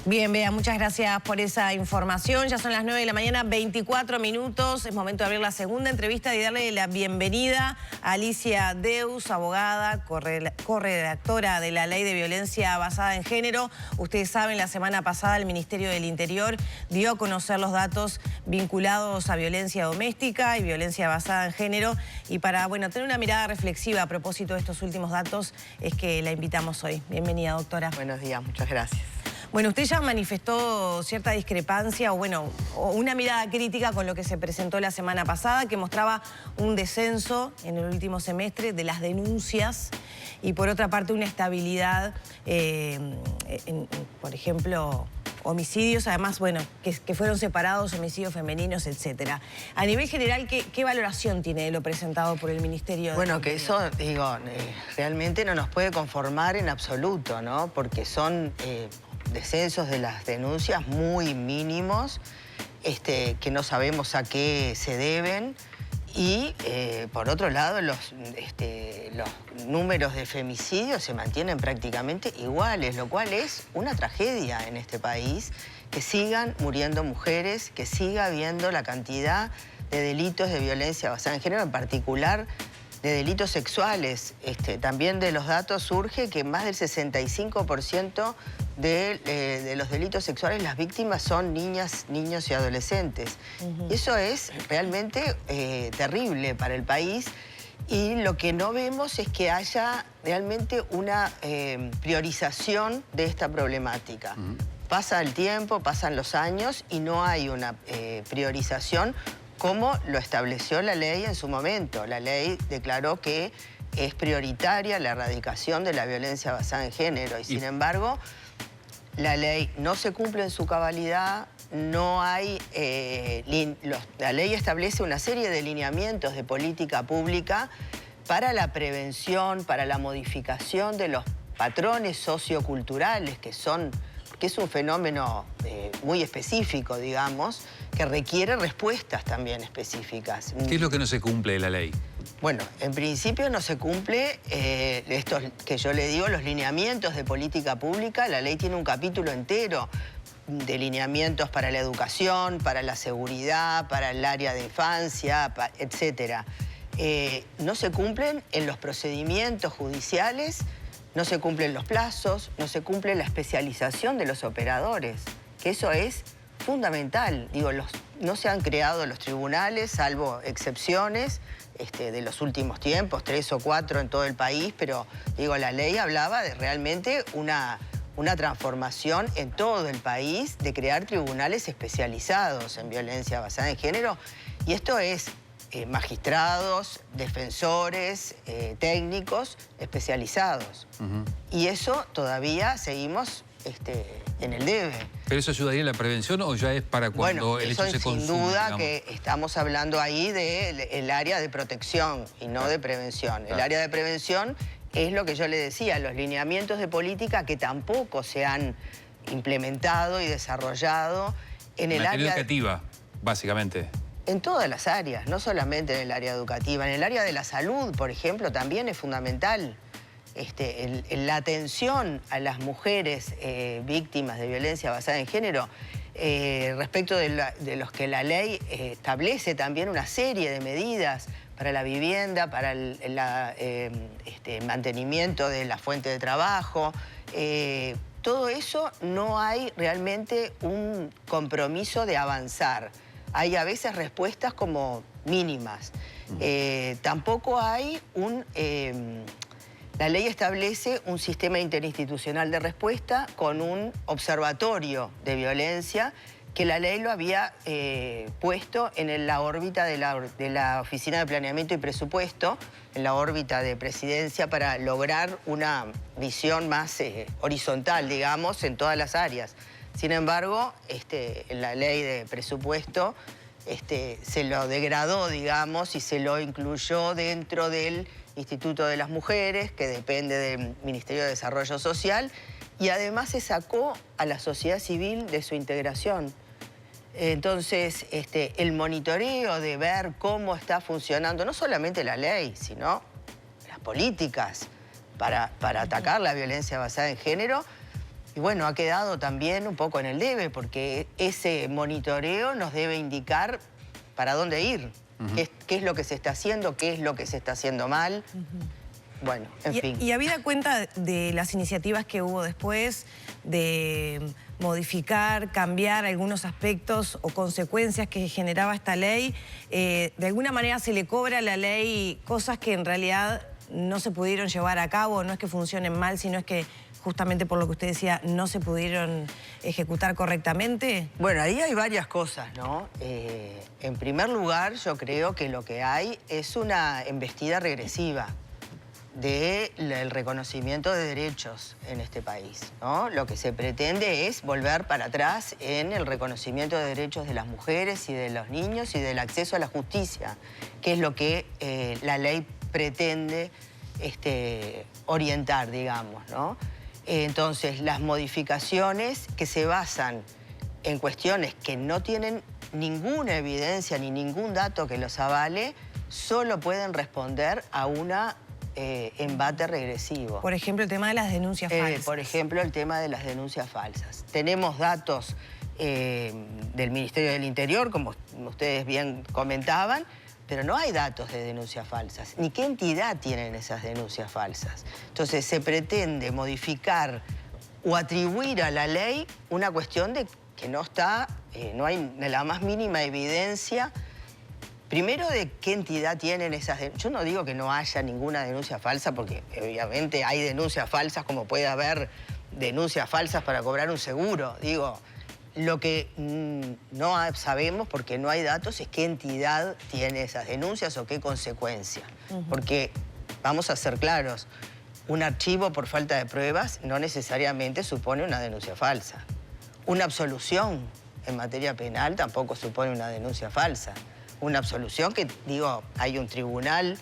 Bien, Bea, muchas gracias por esa información. Ya son las 9 de la mañana, 24 minutos. Es momento de abrir la segunda entrevista y darle la bienvenida a Alicia Deus, abogada, corredactora de la Ley de Violencia Basada en Género. Ustedes saben, la semana pasada el Ministerio del Interior dio a conocer los datos vinculados a violencia doméstica y violencia basada en género. Y para, tener una mirada reflexiva a propósito de estos últimos datos, es que la invitamos hoy. Bienvenida, doctora. Buenos días, muchas gracias. Bueno, usted ya manifestó cierta discrepancia o una mirada crítica con lo que se presentó la semana pasada, que mostraba un descenso en el último semestre de las denuncias y por otra parte una estabilidad por ejemplo, homicidios, además, que fueron separados, homicidios femeninos, etcétera. A nivel general, ¿qué valoración tiene de lo presentado por el Ministerio? Bueno, que eso, realmente no nos puede conformar en absoluto, ¿no? Porque son descensos de las denuncias muy mínimos, que no sabemos a qué se deben. Y, por otro lado, los números de femicidios se mantienen prácticamente iguales, lo cual es una tragedia en este país, que sigan muriendo mujeres, que siga habiendo la cantidad de delitos de violencia basada en género, en particular de delitos sexuales. También de los datos surge que más del 65% de los delitos sexuales, las víctimas son niñas, niños y adolescentes. Y eso es realmente terrible para el país. Y lo que no vemos es que haya realmente una priorización de esta problemática. Pasa el tiempo, pasan los años y no hay una priorización como lo estableció la ley en su momento. La ley declaró que es prioritaria la erradicación de la violencia basada en género y sin embargo la ley no se cumple en su cabalidad, no hay... la ley establece una serie de lineamientos de política pública para la prevención, para la modificación de los patrones socioculturales que es un fenómeno muy específico, digamos, que requiere respuestas también específicas. ¿Qué es lo que no se cumple de la ley? Bueno, en principio no se cumple estos que yo le digo, los lineamientos de política pública. La ley tiene un capítulo entero de lineamientos para la educación, para la seguridad, para el área de infancia, etc. No se cumplen en los procedimientos judiciales, no se cumplen los plazos, no se cumple la especialización de los operadores, que eso es fundamental. No se han creado los tribunales, salvo excepciones de los últimos tiempos, 3 o 4 en todo el país, pero la ley hablaba de realmente una transformación en todo el país, de crear tribunales especializados en violencia basada en género, y esto es magistrados, defensores, técnicos especializados. Y eso todavía seguimos en el debe. ¿Pero eso ayudaría en la prevención o ya es para cuando el hecho se consume? Sin duda que estamos hablando ahí del área de protección y no de prevención. El área de prevención es lo que yo le decía, los lineamientos de política que tampoco se han implementado y desarrollado en el área educativa, básicamente. En todas las áreas, no solamente en el área educativa. En el área de la salud, por ejemplo, también es fundamental la atención a las mujeres víctimas de violencia basada en género, respecto de los que la ley establece también una serie de medidas para la vivienda, para el mantenimiento de la fuente de trabajo. Todo eso no hay realmente un compromiso de avanzar. Hay a veces respuestas como mínimas. Tampoco hay la ley establece un sistema interinstitucional de respuesta con un observatorio de violencia que la ley lo había puesto en la órbita de la Oficina de Planeamiento y Presupuesto, en la órbita de Presidencia, para lograr una visión más horizontal, digamos, en todas las áreas. Sin embargo, en la ley de presupuesto se lo degradó, digamos, y se lo incluyó dentro del Instituto de las Mujeres, que depende del Ministerio de Desarrollo Social, y además se sacó a la sociedad civil de su integración. Entonces, el monitoreo de ver cómo está funcionando, no solamente la ley, sino las políticas para atacar la violencia basada en género, bueno, ha quedado también un poco en el debe, porque ese monitoreo nos debe indicar para dónde ir, qué es lo que se está haciendo, qué es lo que se está haciendo mal. Bueno, en fin. Y habida cuenta de las iniciativas que hubo después, de modificar, cambiar algunos aspectos o consecuencias que generaba esta ley, de alguna manera se le cobra a la ley cosas que en realidad no se pudieron llevar a cabo, no es que funcionen mal, sino es que justamente por lo que usted decía, no se pudieron ejecutar correctamente. Bueno, ahí hay varias cosas, ¿no? En primer lugar, yo creo que lo que hay es una embestida regresiva del reconocimiento de derechos en este país, ¿no? Lo que se pretende es volver para atrás en el reconocimiento de derechos de las mujeres y de los niños y del acceso a la justicia, que es lo que la ley pretende orientar, digamos, ¿no? Entonces, las modificaciones que se basan en cuestiones que no tienen ninguna evidencia ni ningún dato que los avale, solo pueden responder a una embate regresivo. Por ejemplo, el tema de las denuncias falsas. Por ejemplo, el tema de las denuncias falsas. Tenemos datos del Ministerio del Interior, como ustedes bien comentaban, pero no hay datos de denuncias falsas, ni qué entidad tienen esas denuncias falsas. Entonces se pretende modificar o atribuir a la ley una cuestión de que no está, no hay la más mínima evidencia, primero de qué entidad tienen esas denuncias. Yo no digo que no haya ninguna denuncia falsa, porque obviamente hay denuncias falsas como puede haber denuncias falsas para cobrar un seguro, digo. Lo que no sabemos, porque no hay datos, es qué entidad tiene esas denuncias o qué consecuencia. Porque, vamos a ser claros, un archivo por falta de pruebas no necesariamente supone una denuncia falsa. Una absolución en materia penal tampoco supone una denuncia falsa. Una absolución que, digo, hay un tribunal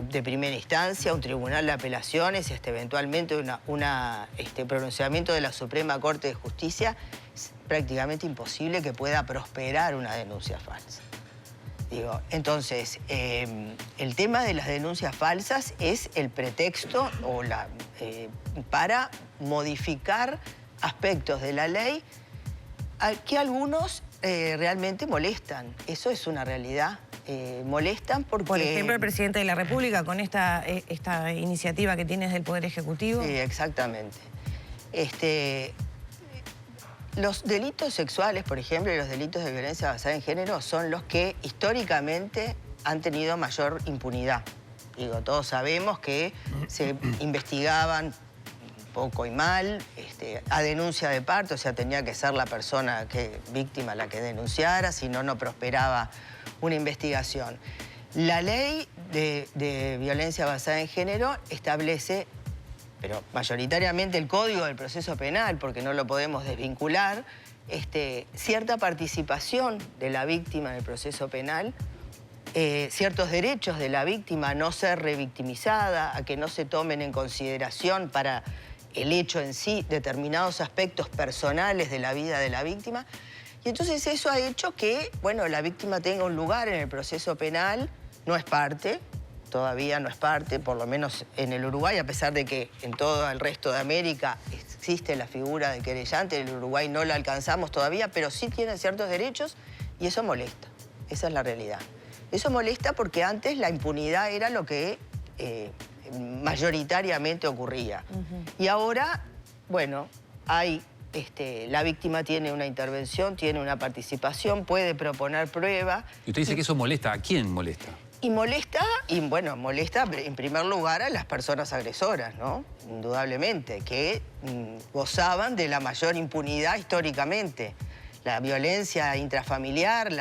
de primera instancia, un tribunal de apelaciones y hasta eventualmente un pronunciamiento de la Suprema Corte de Justicia. Es prácticamente imposible que pueda prosperar una denuncia falsa. Digo, entonces, el tema de las denuncias falsas es el pretexto para modificar aspectos de la ley que algunos realmente molestan. Eso es una realidad. Molestan porque... Por ejemplo, el presidente de la República con esta iniciativa que tiene del Poder Ejecutivo. Sí, exactamente. Los delitos sexuales, por ejemplo, y los delitos de violencia basada en género son los que históricamente han tenido mayor impunidad. Digo, todos sabemos que se investigaban poco y mal, a denuncia de parte, o sea, tenía que ser la persona víctima la que denunciara, si no, no prosperaba una investigación. La ley de violencia basada en género establece, pero mayoritariamente el Código del Proceso Penal, porque no lo podemos desvincular, cierta participación de la víctima en el proceso penal, ciertos derechos de la víctima a no ser revictimizada, a que no se tomen en consideración para el hecho en sí determinados aspectos personales de la vida de la víctima. Y entonces eso ha hecho que, bueno, la víctima tenga un lugar en el proceso penal, no es parte, todavía no es parte, por lo menos en el Uruguay, a pesar de que en todo el resto de América existe la figura de querellante, en el Uruguay no la alcanzamos todavía, pero sí tienen ciertos derechos y eso molesta, esa es la realidad. Eso molesta porque antes la impunidad era lo que mayoritariamente ocurría. Y ahora, bueno, la víctima tiene una intervención, tiene una participación, puede proponer prueba. ¿Y usted dice que eso molesta? ¿A quién molesta? Y molesta en primer lugar a las personas agresoras, ¿no? Indudablemente, que gozaban de la mayor impunidad históricamente. La violencia intrafamiliar,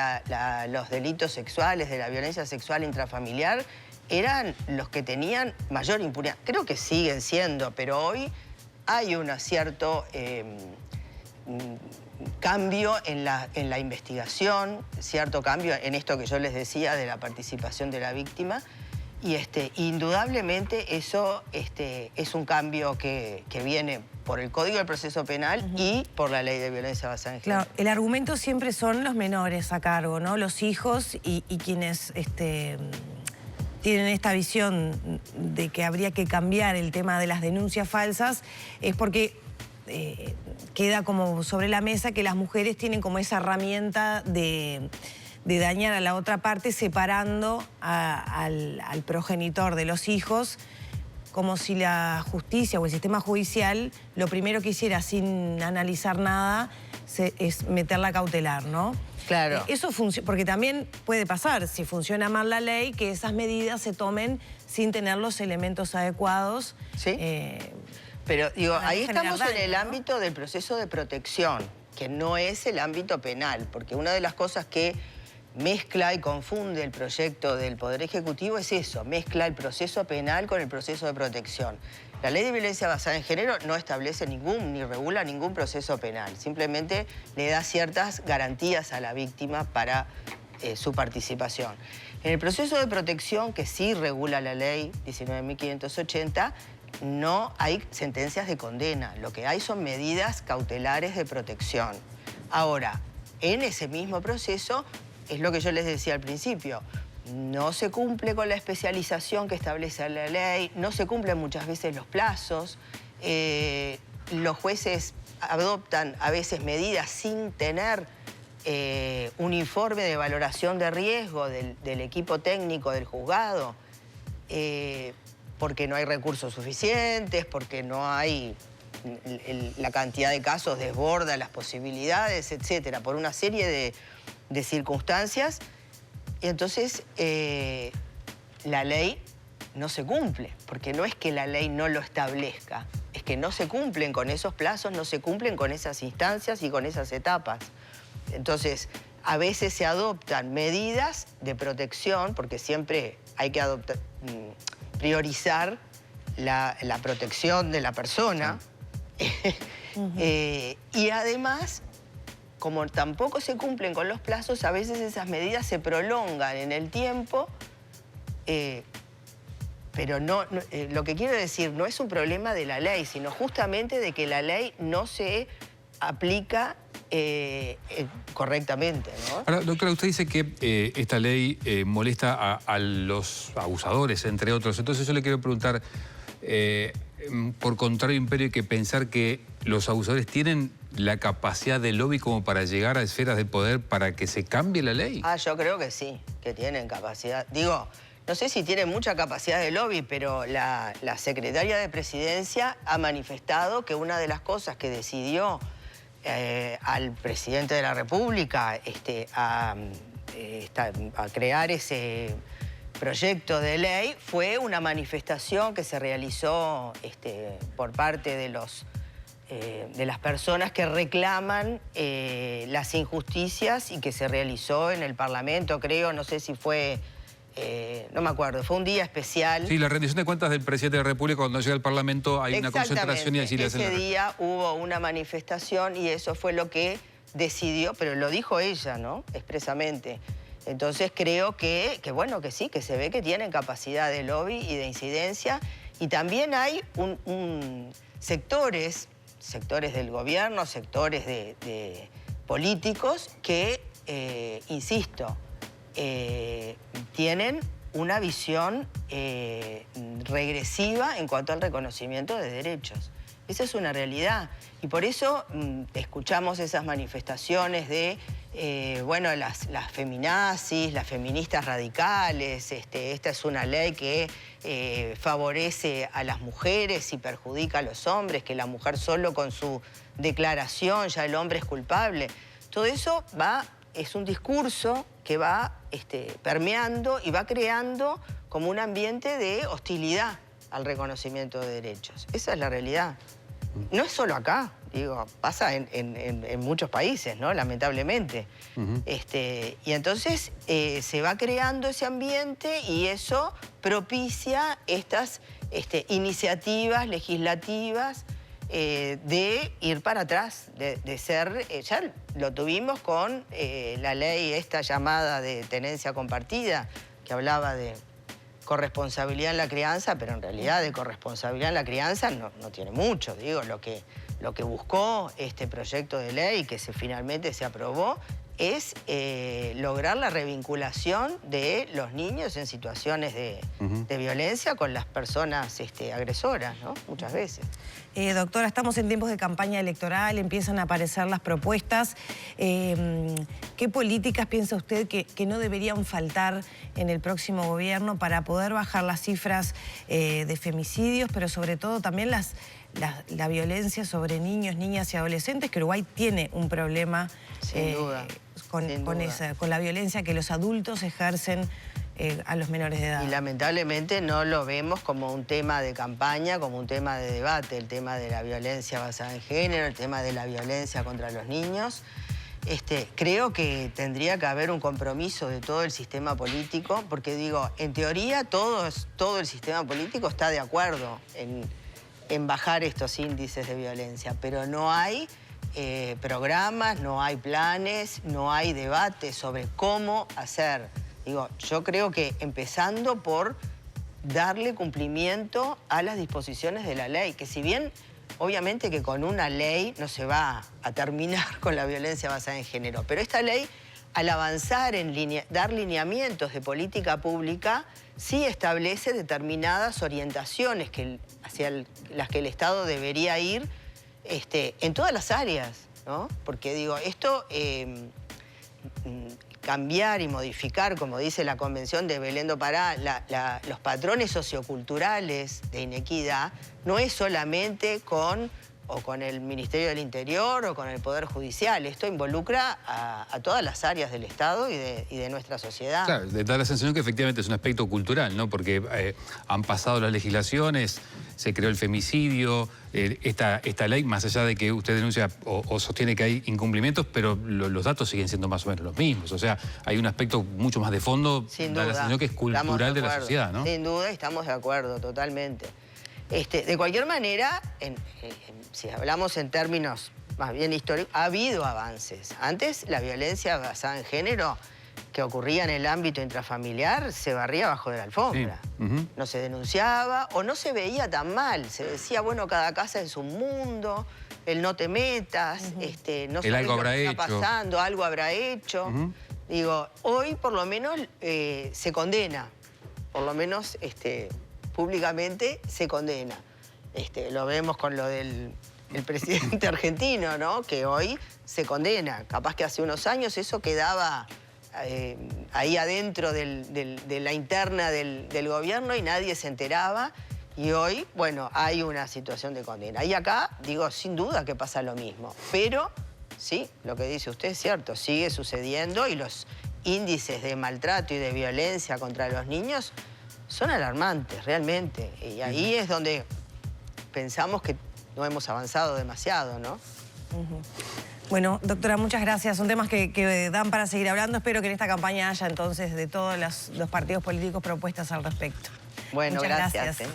los delitos sexuales de la violencia sexual intrafamiliar eran los que tenían mayor impunidad. Creo que siguen siendo, pero hoy hay un cierto cambio en la investigación, cierto cambio en esto que yo les decía de la participación de la víctima. Y indudablemente eso es un cambio que viene por el Código del Proceso Penal y por la Ley de Violencia Basada en Género. Claro, el argumento siempre son los menores a cargo, ¿no? Los hijos y quienes tienen esta visión de que habría que cambiar el tema de las denuncias falsas, es porque queda como sobre la mesa que las mujeres tienen como esa herramienta de dañar a la otra parte separando al progenitor de los hijos, como si la justicia o el sistema judicial lo primero que hiciera sin analizar nada es meterla cautelar, ¿no? Claro. Eso funciona, porque también puede pasar, si funciona mal la ley, que esas medidas se tomen sin tener los elementos adecuados. Sí. Pero digo, ahí estamos en el ¿no? ámbito del proceso de protección, que no es el ámbito penal, porque una de las cosas que mezcla y confunde el proyecto del Poder Ejecutivo es eso, mezcla el proceso penal con el proceso de protección. La Ley de Violencia Basada en Género no establece ni regula ningún proceso penal, simplemente le da ciertas garantías a la víctima para su participación. En el proceso de protección, que sí regula la Ley 19.580, no hay sentencias de condena, lo que hay son medidas cautelares de protección. Ahora, en ese mismo proceso, es lo que yo les decía al principio, no se cumple con la especialización que establece la ley, no se cumplen muchas veces los plazos, los jueces adoptan a veces medidas sin tener un informe de valoración de riesgo del equipo técnico del juzgado, porque no hay recursos suficientes, porque no hay... la cantidad de casos desborda las posibilidades, etcétera, por una serie de circunstancias. Y entonces la ley no se cumple, porque no es que la ley no lo establezca, es que no se cumplen con esos plazos, no se cumplen con esas instancias y con esas etapas. Entonces, a veces se adoptan medidas de protección, porque siempre hay que priorizar la protección de la persona. Y además, como tampoco se cumplen con los plazos, a veces esas medidas se prolongan en el tiempo, pero lo que quiero decir, no es un problema de la ley, sino justamente de que la ley no se aplica correctamente, ¿no? Ahora, doctora, usted dice que esta ley molesta a los abusadores, entre otros. Entonces yo le quiero preguntar, por contrario imperio, hay que pensar que los abusadores tienen la capacidad de lobby como para llegar a esferas de poder para que se cambie la ley. Yo creo que sí, que tienen capacidad. Digo, no sé si tienen mucha capacidad de lobby, pero la secretaria de Presidencia ha manifestado que una de las cosas que decidió al presidente de la República a crear ese proyecto de ley fue una manifestación que se realizó por parte de las personas que reclaman las injusticias y que se realizó en el Parlamento, creo, no sé si fue, no me acuerdo, fue un día especial. Sí, la rendición de cuentas del presidente de la República cuando llega al Parlamento hay una concentración y así le hacen ese día hubo una manifestación y eso fue lo que decidió, pero lo dijo ella, ¿no? Expresamente. Entonces creo que bueno, que sí, que se ve que tienen capacidad de lobby y de incidencia. Y también hay sectores del gobierno, sectores de políticos que, insisto, tienen una visión regresiva en cuanto al reconocimiento de derechos. Esa es una realidad. Y por eso escuchamos esas manifestaciones de, bueno, las feminazis, las feministas radicales. Esta es una ley que favorece a las mujeres y perjudica a los hombres, que la mujer solo con su declaración ya el hombre es culpable. Todo eso es un discurso que va permeando y va creando como un ambiente de hostilidad al reconocimiento de derechos. Esa es la realidad. No es solo acá, digo, pasa en muchos países, ¿no? Lamentablemente. Y entonces se va creando ese ambiente y eso propicia estas iniciativas legislativas de ir para atrás, de ser, ya lo tuvimos con la ley esta llamada de tenencia compartida, que hablaba de corresponsabilidad en la crianza, pero en realidad de corresponsabilidad en la crianza no tiene mucho. Digo, lo que buscó este proyecto de ley que finalmente se aprobó es lograr la revinculación de los niños en situaciones de violencia con las personas agresoras, ¿no? Muchas veces. Doctora, estamos en tiempos de campaña electoral, empiezan a aparecer las propuestas. ¿Qué políticas piensa usted que no deberían faltar en el próximo gobierno para poder bajar las cifras de femicidios, pero sobre todo también la violencia sobre niños, niñas y adolescentes, que Uruguay tiene un problema Sin duda. Con la violencia que los adultos ejercen a los menores de edad? Y lamentablemente no lo vemos como un tema de campaña, como un tema de debate, el tema de la violencia basada en género, el tema de la violencia contra los niños. Creo que tendría que haber un compromiso de todo el sistema político, porque digo, en teoría todo el sistema político está de acuerdo en bajar estos índices de violencia, pero no hay programas, no hay planes, no hay debate sobre cómo hacer. Digo, yo creo que empezando por darle cumplimiento a las disposiciones de la ley, que si bien obviamente que con una ley no se va a terminar con la violencia basada en género, pero esta ley, al avanzar en dar lineamientos de política pública, sí establece determinadas orientaciones hacia las que el Estado debería ir en todas las áreas, ¿no? Porque digo, esto cambiar y modificar, como dice la Convención de Belén do Pará, los patrones socioculturales de inequidad, no es solamente con el Ministerio del Interior o con el Poder Judicial. Esto involucra a todas las áreas del Estado y de nuestra sociedad. Claro, le da la sensación que efectivamente es un aspecto cultural, ¿no? Porque han pasado las legislaciones, se creó el femicidio, esta ley, más allá de que usted denuncia o sostiene que hay incumplimientos, pero los datos siguen siendo más o menos los mismos. O sea, hay un aspecto mucho más de fondo, Sin da duda. la sensación que es cultural de la sociedad, ¿no? Sin duda, estamos de acuerdo, totalmente. De cualquier manera, si hablamos en términos más bien históricos, ha habido avances. Antes, la violencia basada en género que ocurría en el ámbito intrafamiliar se barría abajo de la alfombra. Sí. No se denunciaba o no se veía tan mal. Se decía, bueno, cada casa es un mundo, el no te metas, no sabes algo lo habrá que está hecho. pasando, algo habrá hecho. Digo, hoy por lo menos se condena, por lo menos públicamente se condena. Lo vemos con lo del presidente argentino, ¿no? Que hoy se condena. Capaz que hace unos años eso quedaba ahí adentro de la interna del gobierno y nadie se enteraba. Y hoy, bueno, hay una situación de condena. Y acá, digo, sin duda que pasa lo mismo. Pero, sí, lo que dice usted es cierto, sigue sucediendo y los índices de maltrato y de violencia contra los niños son alarmantes, realmente. Y ahí es donde pensamos que no hemos avanzado demasiado, ¿no? Bueno, doctora, muchas gracias. Son temas que dan para seguir hablando. Espero que en esta campaña haya entonces de todos los partidos políticos propuestas al respecto. Bueno, muchas gracias.